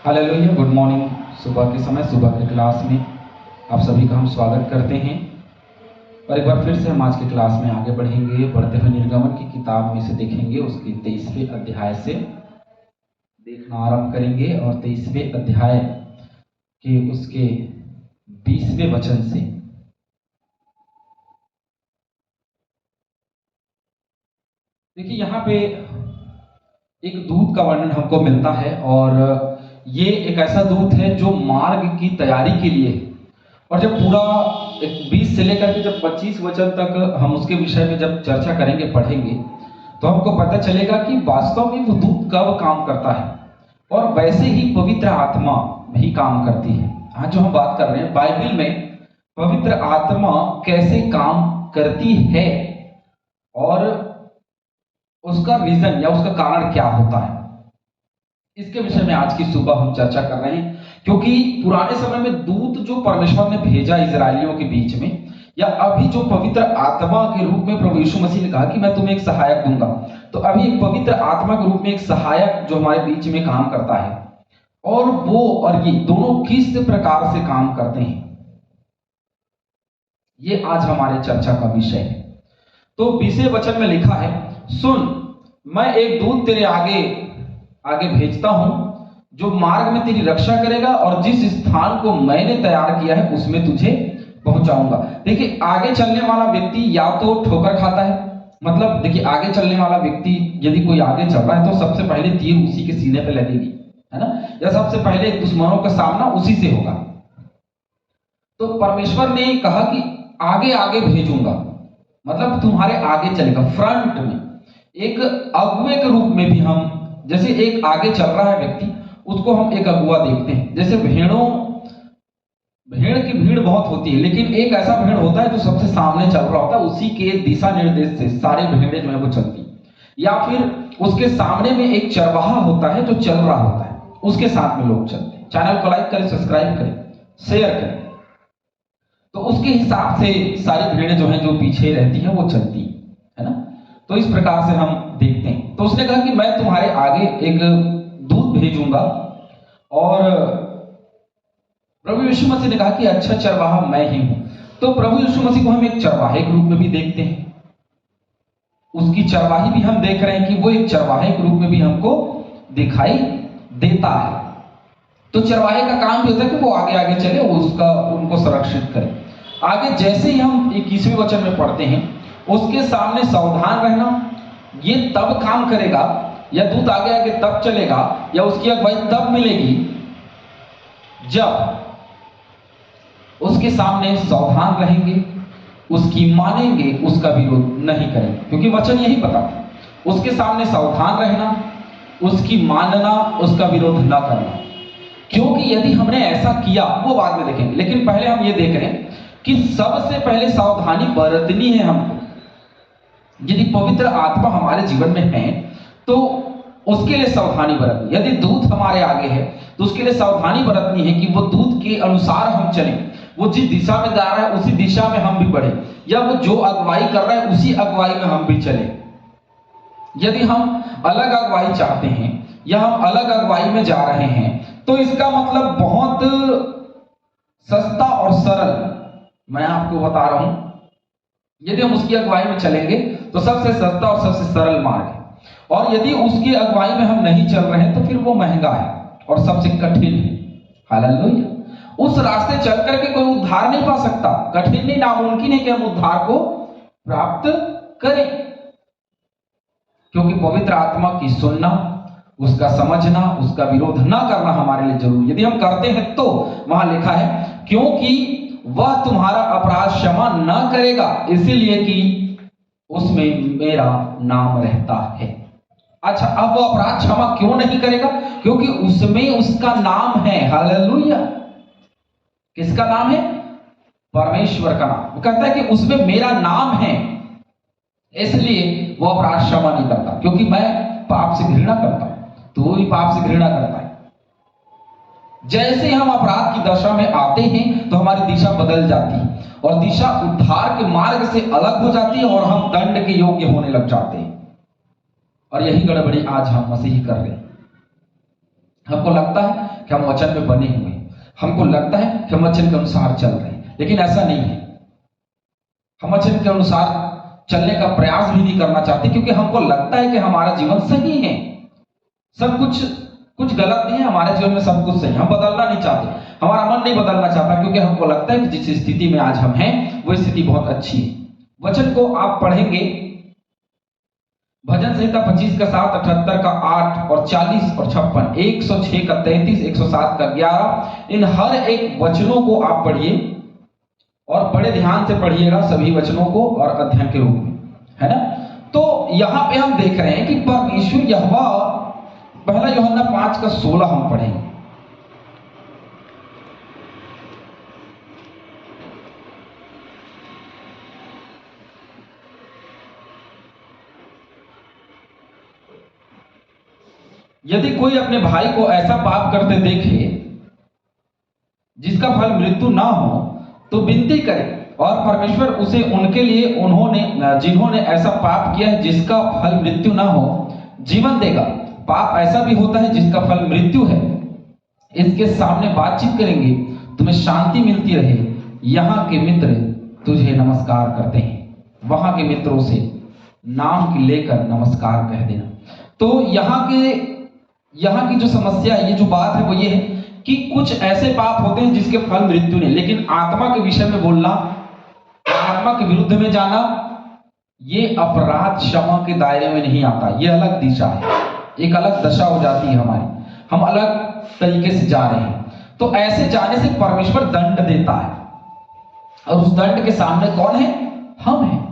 Hallelujah, good morning. सुबह के समय सुबह के क्लास में आप सभी का हम स्वागत करते हैं। और एक बार फिर से हम आज की क्लास में आगे बढ़ेंगे, बढ़ते हुए निर्गमन की किताब में से देखेंगे, उसके 23वें अध्याय से देखना आरंभ करेंगे और 23वें अध्याय के उसके 20वें वचन से। देखिए, यहाँ पे एक दूत का वर्णन हमको मिलता है और ये एक ऐसा दूत है जो मार्ग की तैयारी के लिए है। और जब पूरा 20 से लेकर के जब 25 वचन तक हम उसके विषय में जब चर्चा करेंगे, पढ़ेंगे, तो हमको पता चलेगा कि वास्तव में वो दूत कब काम करता है। और वैसे ही पवित्र आत्मा भी काम करती है। आज जो हम बात कर रहे हैं, बाइबल में पवित्र आत्मा कैसे काम करती है और उसका रीजन या उसका कारण क्या होता है, इसके विषय में आज की सुबह हम चर्चा कर रहे हैं। क्योंकि पुराने समय में दूत जो परमेश्वर ने भेजा इजरायलियों के बीच में, या अभी जो पवित्र आत्मा के रूप में प्रभु यीशु मसीह ने कहा कि मैं तुम्हें एक सहायक दूंगा, तो अभी एक पवित्र आत्मा के रूप में एक सहायक जो हमारे बीच में काम करता है। और वो और ये दोनों किस प्रकार से काम करते हैं, ये आज हमारे चर्चा का विषय है। तो 20वें वचन में लिखा है, सुन, मैं एक दूत तेरे आगे आगे भेजता हूं जो मार्ग में तेरी रक्षा करेगा और जिस स्थान को मैंने तैयार किया है उसमें तुझे पहुंचाऊंगा। देखिए, आगे चलने वाला व्यक्ति या तो ठोकर खाता है, मतलब देखिए आगे चलने वाला व्यक्ति यदि कोई आगे चल रहा है तो सबसे पहले तीर उसी के सीने पे लगेगी, है ना, या सबसे पहले दुश्मनों का सामना उसी से होगा। तो परमेश्वर ने कहा कि आगे आगे भेजूंगा, मतलब तुम्हारे आगे चलेगा, फ्रंट में। एक अगुवे के रूप में भी हम, जैसे एक आगे चल रहा है व्यक्ति, उसको हम एक अगुआ देखते हैं। जैसे भेड़ की भीड़ बहुत होती है, लेकिन एक ऐसा भेड़ होता है जो सबसे सामने चल रहा होता है, उसी के दिशा निर्देश से सारे भेड़ें जो है वो चलती है। या फिर उसके सामने में एक चरवाहा होता है जो चल रहा होता है, उसके साथ में लोग चलते हैं। चैनल को लाइक करें, सब्सक्राइब करें, शेयर करें, तो उसके हिसाब से सारी भेड़ें जो है जो पीछे रहती हैं वो चलती है ना। तो इस प्रकार से हम देखते हैं। तो उसने कहा कि मैं तुम्हारे आगे एक दूत भेजूंगा, और प्रभु यीशु मसीह ने कहा कि अच्छा चरवाहा मैं ही हूं। तो प्रभु यीशु मसीह को हम एक चरवाहे के रूप में भी देखते हैं, उसकी चरवाही भी हम देख रहे हैं कि वो एक चरवाहे के रूप में भी हमको दिखाई देता है। तो चरवाहे का काम भी होता है कि वो आगे आगे चले, उसका उनको संरक्षित करे। आगे जैसे ही हम 21वें वचन में पढ़ते हैं, उसके सामने सावधान रहना, ये तब काम करेगा, या दूत आगे आगे तब चलेगा, या उसकी अगुवाई तब मिलेगी जब उसके सामने सावधान रहेंगे, उसकी मानेंगे, उसका विरोध नहीं करेंगे। क्योंकि वचन यही बताता है, उसके सामने सावधान रहना, उसकी मानना, उसका विरोध न करना। क्योंकि यदि हमने ऐसा किया, वो बाद में देखेंगे, लेकिन पहले हम ये देख रहे हैं कि सबसे पहले सावधानी बरतनी है हमको। यदि पवित्र आत्मा हमारे जीवन में है तो उसके लिए सावधानी बरतनी। यदि दूत हमारे आगे है तो उसके लिए सावधानी बरतनी है कि वो दूत के अनुसार हम चलें, वो जिस दिशा में जा रहा है उसी दिशा में हम भी बढ़े, या वो जो अगुवाई कर रहा है उसी अगुवाई में हम भी चले। यदि हम अलग अगुवाई चाहते हैं या हम अलग अगुवाई में जा रहे हैं, तो इसका मतलब बहुत सस्ता और सरल मैं आपको बता रहा हूं, यदि हम उसकी अगुवाई में चलेंगे तो सबसे सस्ता और सबसे सरल मार्ग है। और यदि उसकी अगुवाई में हम नहीं चल रहे हैं तो फिर वो महंगा है और सबसे कठिन है। हालेलुया। उस रास्ते चल करके कोई उद्धार नहीं पा सकता, कठिन नहीं, नामुमकिन है कि हम उद्धार को प्राप्त करें। क्योंकि पवित्र आत्मा की सुनना, उसका समझना, उसका विरोध न करना हमारे लिए जरूरी। यदि हम करते हैं तो वहां लिखा है, क्योंकि वह तुम्हारा अपराध क्षमा न करेगा, इसीलिए कि उसमें मेरा नाम रहता है। अच्छा, अब वो अपराध क्षमा क्यों नहीं करेगा? क्योंकि उसमें उसका नाम है। हालेलुया। किसका नाम है? परमेश्वर का नाम। वो कहता है कि उसमें मेरा नाम है, इसलिए वो अपराध क्षमा नहीं करता। क्योंकि मैं पाप से घृणा करता हूं, तो वो भी पाप से घृणा करता है। जैसे हम अपराध की दशा में आते हैं तो हमारी दिशा बदल जाती है, और दिशा उद्धार के मार्ग से अलग हो जाती है, और हम दंड के योग्य होने लग जाते हैं। और यही गड़बड़ी आज हम मसीही कर रहे हैं। हमको लगता है कि हम वचन में बने हुए हैं, हमको लगता है कि हम वचन के अनुसार चल रहे हैं, लेकिन ऐसा नहीं है। हम वचन के अनुसार चलने का प्रयास भी नहीं करना चाहते, क्योंकि हमको लगता है कि हमारा जीवन सही है, सब कुछ गलत नहीं है, हमारे जीवन में सब कुछ सही है। हम बदलना नहीं चाहते, हमारा मन नहीं बदलना चाहता, क्योंकि हमको लगता है कि जिस स्थिति में आज हम हैं वो स्थिति बहुत अच्छी है। वचन को आप पढ़ेंगे, भजन संहिता 25 का 7, 78 का 8 और 40 और 56, 106 का 33, 107 का 11, इन हर एक वचनों को आप पढ़िए और बड़े ध्यान से पढ़िएगा सभी वचनों को और अध्ययन के रूप में, है ना। तो यहां पे हम देख रहे हैं कि परमेश्वर यहोवा, पहला यूहन्ना 5 का 16 हम पढ़ेंगे। यदि कोई अपने भाई को ऐसा पाप करते देखे जिसका फल मृत्यु ना हो, तो विनती करे और परमेश्वर उसे उनके लिए जिन्होंने ऐसा पाप किया है जिसका फल मृत्यु ना हो जीवन देगा। पाप ऐसा भी होता है जिसका फल मृत्यु है, इसके सामने बातचीत करेंगे, तुम्हें शांति मिलती रहे। यहाँ के मित्र तुझे नमस्कार करते हैं, वहां के मित्रों से नाम की लेकर नमस्कार कह देना। तो यहाँ की जो समस्या है, ये जो बात है वो ये है कि कुछ ऐसे पाप होते हैं जिसके फल मृत्यु नहीं, लेकिन आत्मा के विषय में बोलना, आत्मा के विरुद्ध में जाना, ये अपराध क्षमा के दायरे में नहीं आता। ये अलग दिशा है, एक अलग दशा हो जाती है हमारी, हम अलग तरीके से जा रहे हैं। तो ऐसे जाने से परमेश्वर दंड देता है, और उस दंड के सामने कौन है? हम हैं।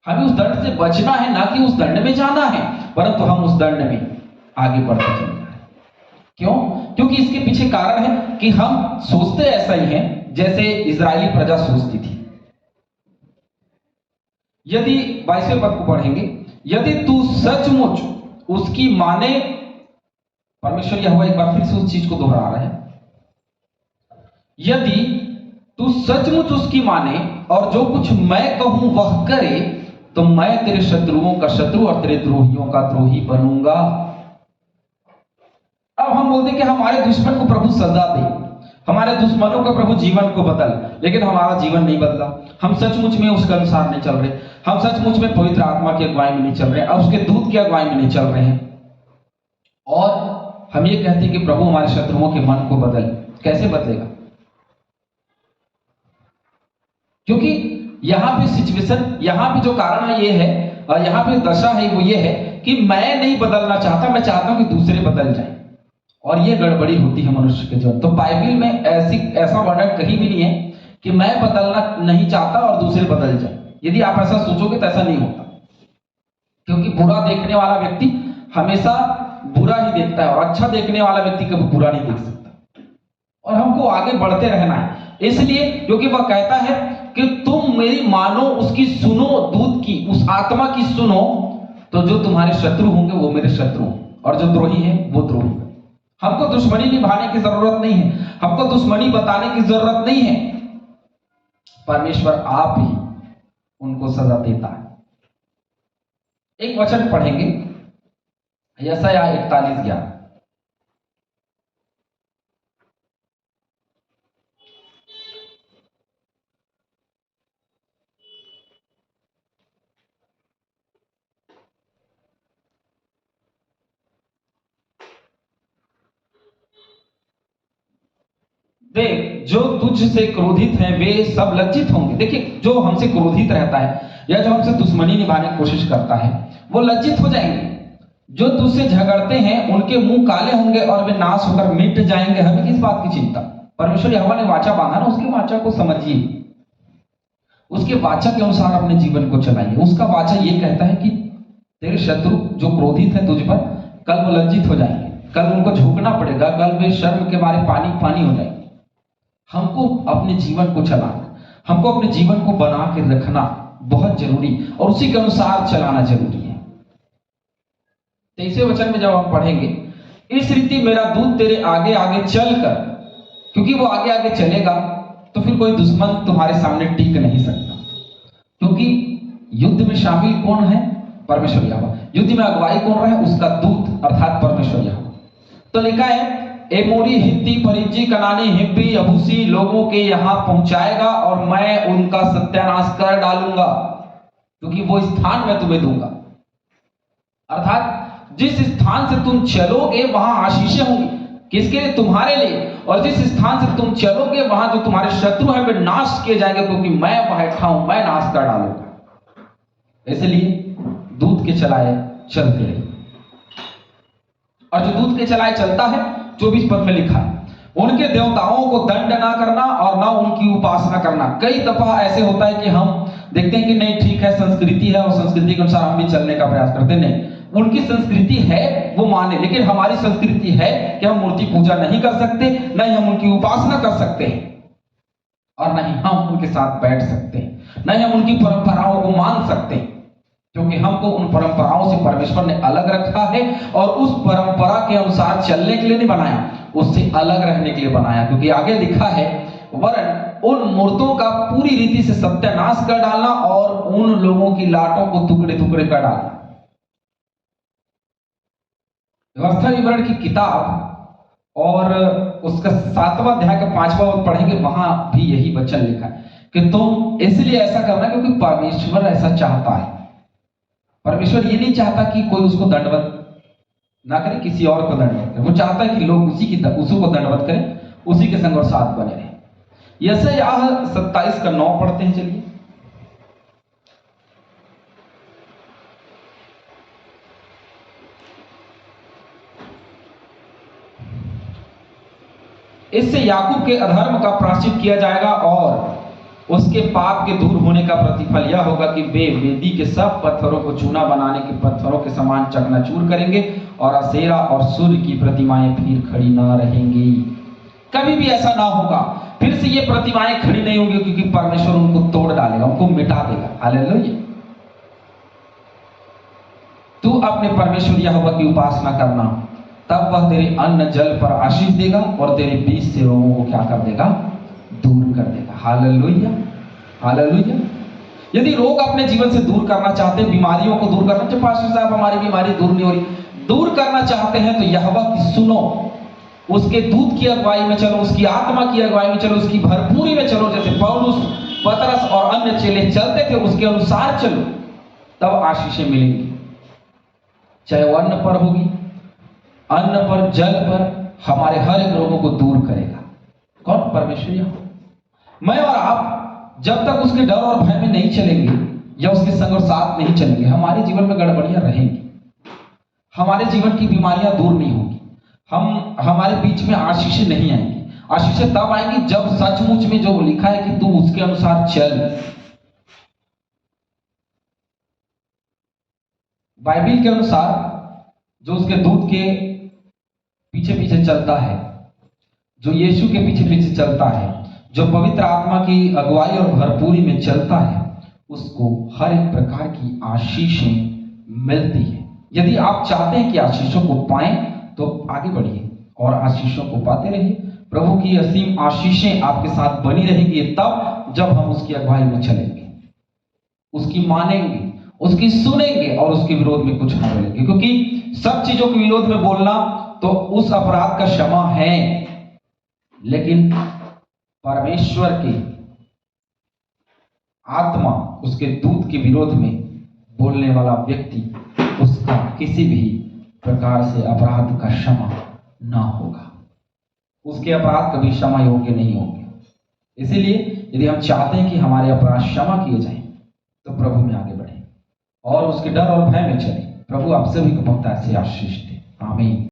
हमें उस दंड से बचना है, ना कि उस दंड में जाना है, परंतु हम उस दंड में आगे बढ़ते चलना है। क्यों? क्योंकि इसके पीछे कारण है कि हम सोचते ऐसा ही हैं जैसे इजरायली प्रजा सोचती थी। यदि 22वें पद को पढ़ेंगे, यदि तू सचमुच उसकी माने, परमेश्वर यहोवा एक बार फिर से उस चीज को दोहरा रहा है, यदि तू सचमुच उसकी माने और जो कुछ मैं कहूं वह करे, तो मैं तेरे शत्रुओं का शत्रु और तेरे द्रोहियों का द्रोही बनूंगा। अब हम बोलते हैं कि हमारे दुश्मन को प्रभु सजा दे, हमारे दुश्मनों का प्रभु जीवन को बदल, लेकिन हमारा जीवन नहीं बदला। हम सचमुच में उसके अनुसार नहीं चल रहे, हम सचमुच में पवित्र आत्मा की अगुवाई में नहीं चल रहे, अब उसके दूत की अगुवाई में नहीं चल रहे हैं, और हम ये कहते हैं कि प्रभु हमारे शत्रुओं के मन को बदल। कैसे बदलेगा? क्योंकि यहां पे सिचुएशन, यहां पे जो कारण है ये है, और यहां पे दशा है वो ये है कि मैं नहीं बदलना चाहता, मैं चाहता हूं कि दूसरे बदल जाए, और ये गड़बड़ी होती है मनुष्य के जीवन। तो बाइबल में ऐसा वर्णन कहीं भी नहीं है कि मैं बदलना नहीं चाहता और दूसरे बदल जाए। यदि आप ऐसा सोचोगे तो ऐसा नहीं होता, क्योंकि बुरा देखने वाला व्यक्ति हमेशा बुरा ही देखता है, और अच्छा देखने वाला व्यक्ति कभी बुरा नहीं देख सकता। और हमको आगे बढ़ते रहना है, इसलिए क्योंकि वह कहता है कि तुम मेरी मानो, उसकी सुनो, दूत की, उस आत्मा की सुनो, तो जो तुम्हारे शत्रु होंगे वो मेरे शत्रु, और जो द्रोही है वो द्रोही। हमको दुश्मनी निभाने की जरूरत नहीं है, हमको दुश्मनी बताने की जरूरत नहीं है, परमेश्वर आप ही उनको सजा देता है। एक वचन पढ़ेंगे, यशायाह 41:11। देख, जो तुझसे क्रोधित हैं वे सब लज्जित होंगे। देखिए, जो हमसे क्रोधित रहता है या जो हमसे दुश्मनी निभाने की कोशिश करता है वो लज्जित हो जाएंगे। जो तुझसे झगड़ते हैं उनके मुंह काले होंगे और वे नाश होकर मिट जाएंगे। हमें किस बात की चिंता? परमेश्वर यहोवा ने वाचा बांधा ना, उसकी वाचा को समझिए, उसके वाचा के अनुसार अपने जीवन को चलाइए। उसका वाचा ये कहता है कि तेरे शत्रु जो क्रोधित है तुझ पर, कल वो लज्जित हो जाएंगे, कल उनको झुकना पड़ेगा, कल वे शर्म के मारे पानी पानी हो जाएंगे। हमको अपने जीवन को चलाना, हमको अपने जीवन को बना के रखना बहुत जरूरी, और उसी के अनुसार चलाना जरूरी है। 23वें वचन में जब हम पढ़ेंगे, इस रीति मेरा दूत तेरे आगे आगे चलकर, क्योंकि वो आगे आगे चलेगा तो फिर कोई दुश्मन तुम्हारे सामने टिक नहीं सकता, क्योंकि युद्ध में शामिल कौन है? परमेश्वर यहोवा। युद्ध में अगुवाई कौन रहा है? उसका दूत अर्थात परमेश्वर यहोवा। तो लिखा है एमोरी, हित्ती, परिज्जी, कनानी, हिब्बी, यबूसी लोगों के यहां पहुंचाएगा और मैं उनका सत्यानाश कर डालूंगा, क्योंकि वो स्थान मैं तुम्हें दूंगा। अर्थात जिस स्थान से तुम चलोगे वहां आशीषें होंगी। किसके लिए? तुम्हारे लिए। और जिस स्थान से तुम चलोगे वहां जो तुम्हारे शत्रु हैं वे नाश किए जाएंगे, क्योंकि मैं बैठा हूं, मैं नाश कर डालूंगा। इसलिए दूध के चलाए चलते रहिए। और जो दूध के चलाए चलता है, 24 पद में लिखा है, उनके देवताओं को दंड ना करना और ना उनकी उपासना करना। कई दफा ऐसे होता है कि हम देखते हैं कि नहीं ठीक है, संस्कृति है और संस्कृति के अनुसार हम भी चलने का प्रयास करते हैं। नहीं, उनकी संस्कृति है वो माने, लेकिन हमारी संस्कृति है कि हम मूर्ति पूजा नहीं कर सकते, नहीं हम उनकी उपासना कर सकते हैं, और नहीं हम उनके साथ बैठ सकते हैं, नहीं हम उनकी परंपराओं को मान सकते हैं, क्योंकि हमको उन परंपराओं से परमेश्वर ने अलग रखा है और उस परंपरा के अनुसार चलने के लिए नहीं बनाया, उससे अलग रहने के लिए बनाया। क्योंकि आगे लिखा है, वरन उन मूर्तों का पूरी रीति से सत्यानाश कर डालना और उन लोगों की लाटों को टुकड़े टुकड़े कर डालना। व्यवस्था विवरण की किताब और उसका 7वां अध्याय का 5वां पद पढ़ेंगे, वहां भी यही वचन लिखा है कि तुम इसलिए ऐसा करना क्योंकि परमेश्वर ऐसा चाहता है। परमेश्वर ये नहीं चाहता कि कोई उसको दंडवत ना करे, किसी और को दंडवत करे। वो चाहता है कि लोग उसी को दंडवत करें, उसी के संग और साथ बने रहे। यशायाह 27 का 9 पढ़ते हैं, चलिए। इससे याकूब के अधर्म का प्रायश्चित किया जाएगा और उसके पाप के दूर होने का प्रतिफल यह होगा कि वे वेदी के सब पत्थरों को चूना बनाने के पत्थरों के समान चकनाचूर करेंगे और असेरा और सूर्य की प्रतिमाएं फिर खड़ी न रहेंगी। कभी भी ऐसा ना होगा, फिर से ये प्रतिमाएं खड़ी नहीं होंगी, क्योंकि परमेश्वर उनको तोड़ डालेगा, उनको मिटा देगा। हालेलुया। तू अपने परमेश्वर यहोवा की उपासना करना, तब वह तेरे अन्न जल पर आशीष देगा और तेरे बीच से रोगों को क्या कर देगा? दूर कर देगा। Hallelujah, hallelujah. यदि रोग अपने जीवन से दूर करना चाहते हैं, बीमारियों को दूर करना, पास्टर साहब हमारी बीमारी दूर नहीं हो रही, दूर करना चाहते हैं तो यहोवा की सुनो, उसके दूत की अगुवाई में चलो, उसकी आत्मा की अगुवाई में चलो, उसकी भरपूरी में चलो। जैसे पौलुस, पतरस और अन्य चेले चलते थे, उसके अनुसार चलो, तब आशीषें मिलेंगी। चाहे वो अन्न पर होगी, अन्न पर, जल पर, हमारे हर एक रोगों को दूर करेगा। कौन? परमेश्वर। मैं और आप जब तक उसके डर और भय में नहीं चलेंगे या उसके संग और साथ नहीं चलेंगे, हमारे जीवन में गड़बड़ियां रहेंगी, हमारे जीवन की बीमारियां दूर नहीं होगी, हमारे बीच में आशीषें नहीं आएंगी। आशीषें तब आएंगी जब सचमुच में जो लिखा है कि तू उसके अनुसार चल। बाइबिल के अनुसार जो उसके दूत के पीछे पीछे चलता है, जो यीशु के पीछे पीछे चलता है, जो पवित्र आत्मा की अगुवाई और भरपूरी में चलता है, उसको हर एक प्रकार की आशीषें मिलती है। यदि आप चाहते हैं कि आशीषों को पाएं तो आगे बढ़िए और आशीषों को पाते रहिए। प्रभु की असीम आशीषें आपके साथ बनी रहेगी तब जब हम उसकी अगुवाई में चलेंगे, उसकी मानेंगे, उसकी सुनेंगे और उसके विरोध में कुछ ना बोलेंगे। क्योंकि सब चीजों के विरोध में बोलना तो उस अपराध का क्षमा है, लेकिन परमेश्वर की आत्मा, उसके दूत के विरोध में बोलने वाला व्यक्ति, उसका किसी भी प्रकार से अपराध का क्षमा ना होगा, उसके अपराध कभी क्षमा योग्य नहीं होंगे। इसीलिए यदि हम चाहते हैं कि हमारे अपराध क्षमा किए जाएं, तो प्रभु में आगे बढ़े और उसके डर और भय में चले। प्रभु आप सभी को बहुत ऐसे आशीष दे। आमीन।